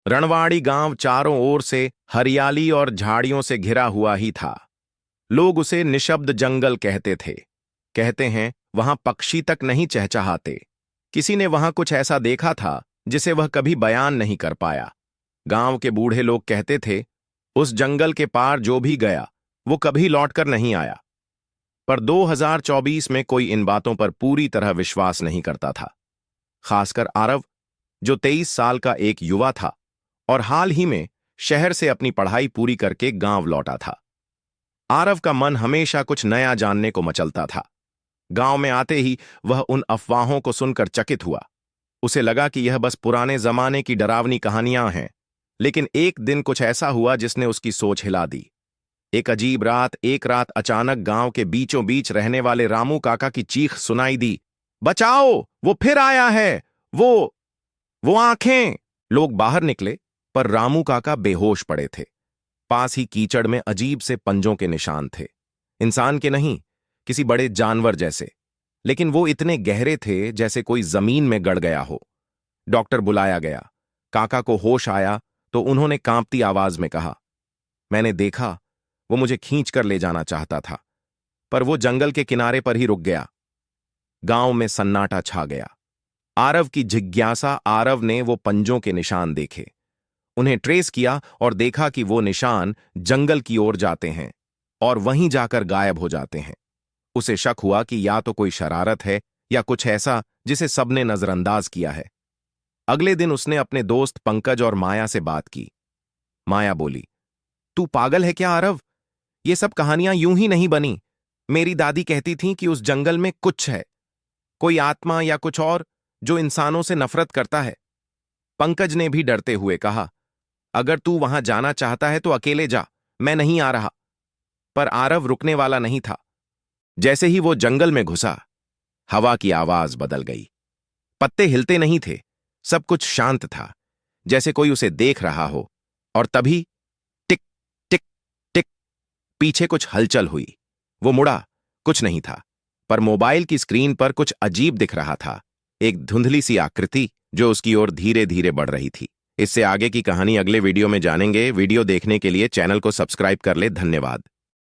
रणवाड़ी गांव चारों ओर से हरियाली और झाड़ियों से घिरा हुआ ही था। लोग उसे निशब्द जंगल कहते थे। कहते हैं वहां पक्षी तक नहीं चहचहाते। किसी ने वहां कुछ ऐसा देखा था जिसे वह कभी बयान नहीं कर पाया। गांव के बूढ़े लोग कहते थे उस जंगल के पार जो भी गया वो कभी लौटकर नहीं आया। पर 2024 में कोई इन बातों पर पूरी तरह विश्वास नहीं करता था, खासकर आरव, जो 23 साल का एक युवा था और हाल ही में शहर से अपनी पढ़ाई पूरी करके गांव लौटा था। आरव का मन हमेशा कुछ नया जानने को मचलता था। गांव में आते ही वह उन अफवाहों को सुनकर चकित हुआ। उसे लगा कि यह बस पुराने जमाने की डरावनी कहानियां हैं। लेकिन एक दिन कुछ ऐसा हुआ जिसने उसकी सोच हिला दी। एक अजीब रात, एक रात अचानक गांव के बीचों बीच रहने वाले रामू काका की चीख सुनाई दी। बचाओ, वो फिर आया है, वो आंखें। लोग बाहर निकले, पर रामू काका बेहोश पड़े थे। पास ही कीचड़ में अजीब से पंजों के निशान थे। इंसान के नहीं, किसी बड़े जानवर जैसे, लेकिन वो इतने गहरे थे जैसे कोई जमीन में गड़ गया हो। डॉक्टर बुलाया गया। काका को होश आया तो उन्होंने कांपती आवाज में कहा, मैंने देखा, वो मुझे खींच कर ले जाना चाहता था, पर वो जंगल के किनारे पर ही रुक गया। गांव में सन्नाटा छा गया। आरव की जिज्ञासा, आरव ने वो पंजों के निशान देखे, उन्हें ट्रेस किया और देखा कि वो निशान जंगल की ओर जाते हैं और वहीं जाकर गायब हो जाते हैं। उसे शक हुआ कि या तो कोई शरारत है या कुछ ऐसा जिसे सबने नजरअंदाज किया है। अगले दिन उसने अपने दोस्त पंकज और माया से बात की। माया बोली, तू पागल है क्या आरव? ये सब कहानियां यूं ही नहीं बनी। मेरी दादी कहती थी कि उस जंगल में कुछ है, कोई आत्मा या कुछ और जो इंसानों से नफरत करता है। पंकज ने भी डरते हुए कहा, अगर तू वहां जाना चाहता है तो अकेले जा, मैं नहीं आ रहा। पर आरव रुकने वाला नहीं था। जैसे ही वो जंगल में घुसा, हवा की आवाज बदल गई। पत्ते हिलते नहीं थे, सब कुछ शांत था, जैसे कोई उसे देख रहा हो। और तभी टिक टिक टिक, पीछे कुछ हलचल हुई। वो मुड़ा, कुछ नहीं था, पर मोबाइल की स्क्रीन पर कुछ अजीब दिख रहा था। एक धुंधली सी आकृति जो उसकी ओर धीरे धीरे बढ़ रही थी। इससे आगे की कहानी अगले वीडियो में जानेंगे। वीडियो देखने के लिए चैनल को सब्सक्राइब कर ले। धन्यवाद।